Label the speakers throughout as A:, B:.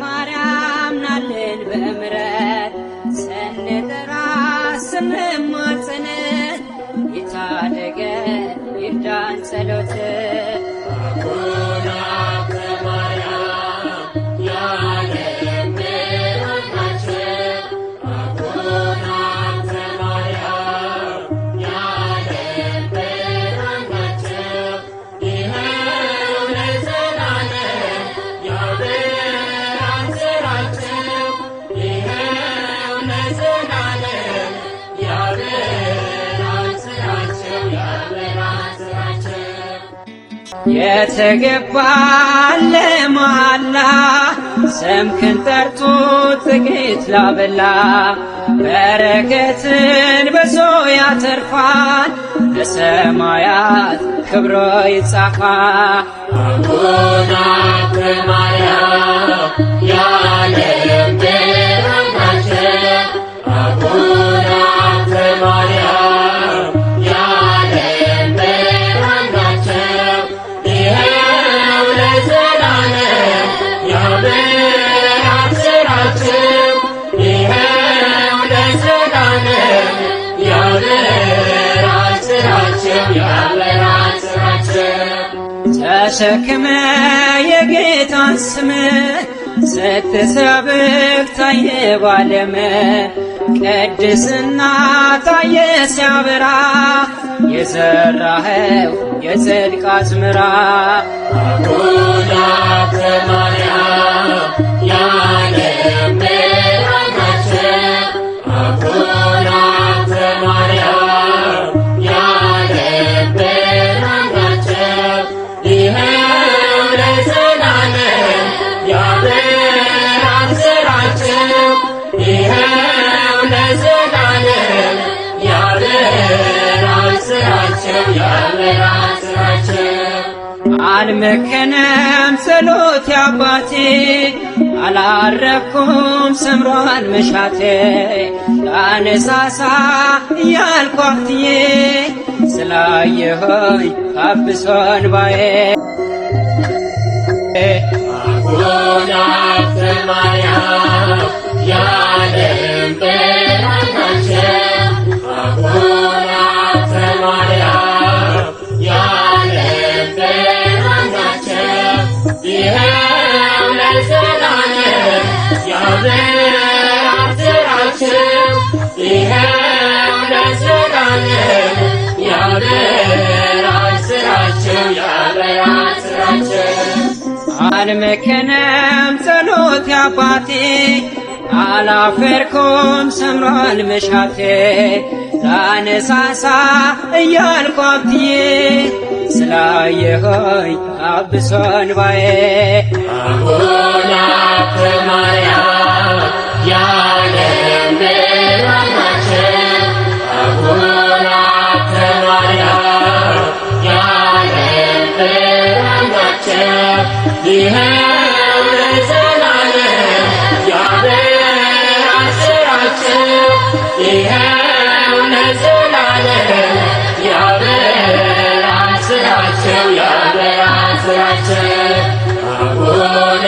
A: ማርያም ናልን በምሕረት ስንጠራ ስንማጸን ይታደገን ይርዳን ጸሎት የተገባለ መሃላ ስምህን ጠርቶ ጥቂት ላበላ በረከትን በዞ ያተርፋል በሰማያት ክብሮ ይጻፋል።
B: አቡነ ማርያም የዓለም ብርሃን ናቸው። አቡነ ማርያም የዓለም ብርሃን ናቸው። ይኸው ለዘላለም ያበራል ስራቸው። ይኸው ለዘላለም ያበራል ስራቸው። ያበራል ስራቸው።
A: ተሸክመ የጌታን ስም ስትሰብክ ታየ ባለም ቅድስና ታየ ሲያበራ የዘራኸው የጽድቅ አዝመራ።
B: አቡነ ማርያም የዓለም ብርሃን ናቸው። አቡነ ማርያም የዓለም ብርሃን ናቸው። ይኸው ለዘላለም ያበራል ስራቸው። ይኸው ለዘላለም ያበራል ስራቸው። ያበራል ስራቸው።
A: አልመከነም ጸሎት አባቴ አላረኩም ሰምሯል መሻቴ ላነሳሳ እያልኩ አክትዬ ስላየሆኝ ታብሶ እንባዬ።
B: አቡነ ማርያም የዓለም ብርሃን ናቸው። አቡነ ማርያም የዓለም ብርሃን ናቸው። ይኸው ለዘላለም ያበራል ስራቸው። ይኸው ለዘላለም ያበራል ስራቸው። ያበራል ስራቸው።
A: አልመከነም ጸሎት አባቴ አላፈርኩም ሰምሯል መሻቴ ላነሳሳ እያልኩ አክትዬ ስላየሆኝ ታብሶ እንባዬ።
B: አቡነ ማርያም የዓለም ብርሃን ናቸው። አቡነ ማርያም የዓለም ብርሃን ናቸው። ይኸው ለዘላለም ያበራል ስራቸው። ይኸው ለዘላለም ያበራል ስራቸው። ያበራል ስራቸው። አቡነ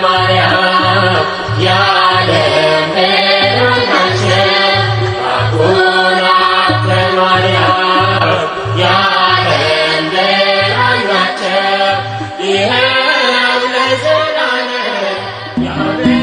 B: ማርያም የዓለም ብርሃን ናቸው። አቡነ ማርያም የዓለም ብርሃን ናቸው። ይኸው ለዘላለም ያበራል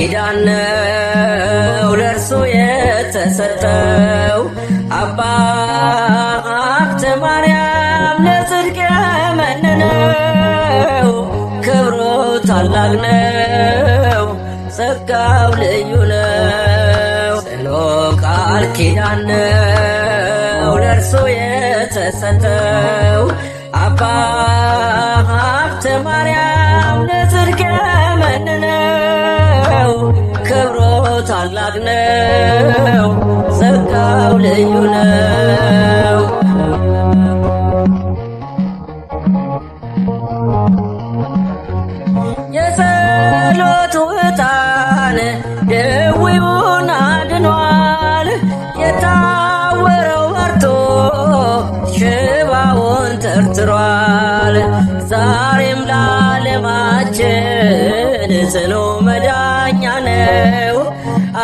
C: ኪዳን ነው ለእርሱ የተሰጠው። አባ ሀብተ ማርያም ለጽድቅ የመነነው ክብሩ ታላቅ ነው ጸጋው ልዩ ነው። ጽኑ ቃል ኪዳን ነው ለእርሱ የተሰጠው። አባ ሀብተ ማርያም ለጽድቅ የመነነው ክብሩ ታላቅ ነው ጸጋው ልዩ ነው። የጸሎቱ ዕጣን ደዌውን አድኗል። የታወረው በርቶ ሽባውን ተርትሯል። ዛሬም ለዓለማችን ጽኑ መዳኛ ነው።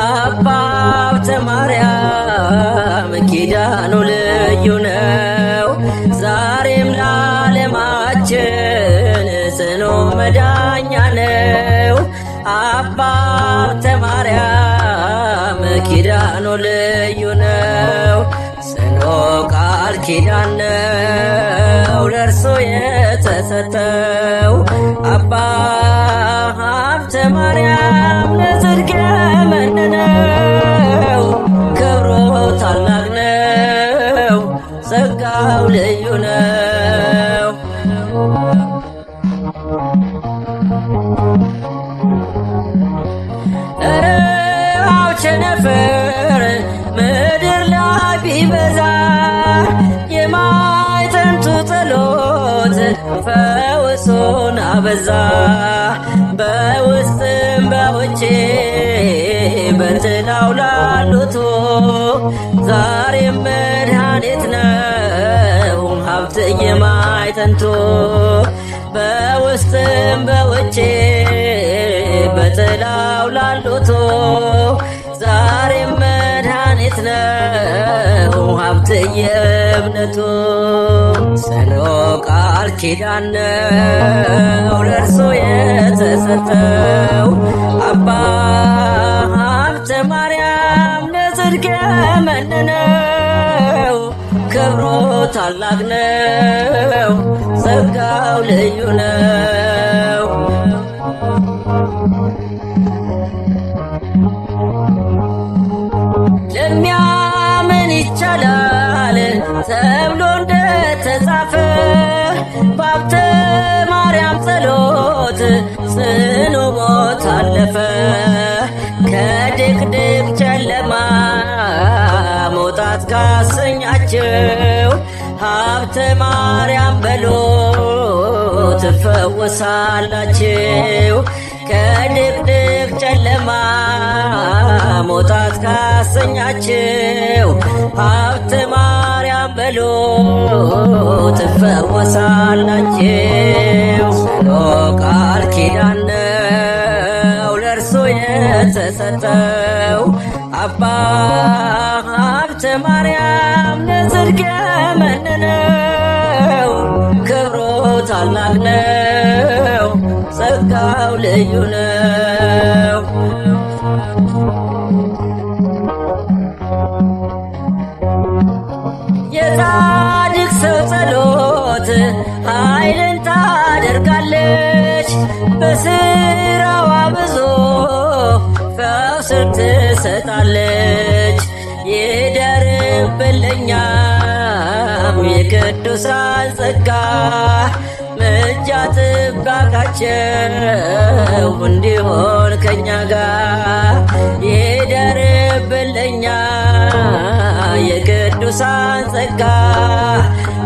C: አባ ሀብተ ማርያም ኪዳኑ ልዩ ነው። ዛሬም ለዓለማችን ጽኑ መዳኛ ነው። አባ ሀብተ ማርያም ኪዳኑ ልዩ ነው። ጽኑ ቃል ኪዳን ነው ለእርሱ የተሰጠው። አባ ሀብተ ማርያም ለጽድቅ የመነነው ክብሩ ታላቅ ነው ጸጋው ልዩ ነው። ረሃብ ቸነፈር ምድር ላይ ቢበዛ የማዕጠንቱ ጸሎት ፈውሱን አበዛ። በውስጥም በውጭ በጥላው ላሉት ዛሬም መድኃኒት ነው ሀብት የማዕጠንቱ። በውስጥም በውጭ በጥላው ላሉት ዛሬም መድኃኒት ነው ሀብት የእምነቱ። ጽኑ ቃል ኪዳን ነው ለእርሱ የተሰጠው። አባ ሀብተ ማርያም ለጽድቅ የመነነው ክብሩ ታላቅ ነው ጸጋው ልዩ ነው። ለሚያምን ይቻላል ተብሎ እንደተጻፈ በሀብተ ማርያም ጸሎት ጽኑ ሞት አለፈ። ከድቅድቅ ጨለማ መውጣት ካሰኛቸው ሀብተ ማርያም በሎ ትፈወሳላችሁ። ከድቅድቅ ጨለማ መውጣት ካሰኛችሁ ሀብተ ማርያም በሎ ትፈወሳላችሁ። ጽኑ ቃል ኪዳን ነው ለእርሱ የተሰጠው። አባ ሀብተ ማርያም ለጽድቅ የመነነው ክብሩ ታላቅ ነው ጸጋው ልዩ ነው። የጻድቅ ሰው ጸሎት ኃይልን ታደርጋለች። በስራዋ ብዙ ፈውስን ትሰጣለች። ይደርብልኛም የቅዱሳን ጸጋ ምልጃ ጥበቃቸው እንዲሆን ከኛ ጋር። ይደርብልኛ የቅዱሳን ጸጋ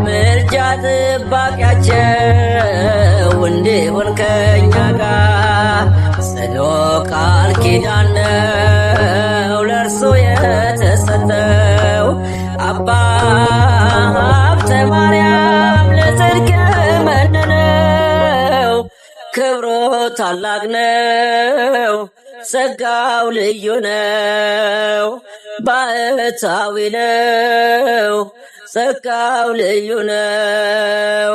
C: ምልጃ ጥበቃቸው እንዲሆን ከኛ ጋር። ጽኑ ቃል ኪዳን ነው ለእርሱ የተሰጠው። አባ ሀብተ ማርያም ለጽድቅ የመነነው ክብሩ ታላቅ ነው ጸጋው ልዩ ነው። ባሕታዊ ነው ጸጋው ልዩ ነው።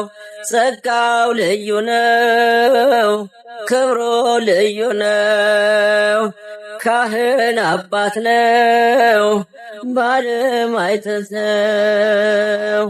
C: ጸጋው ልዩ ነው ክብሩ ልዩ ነው። ካህን አባት ነው ባለማይተት ነው።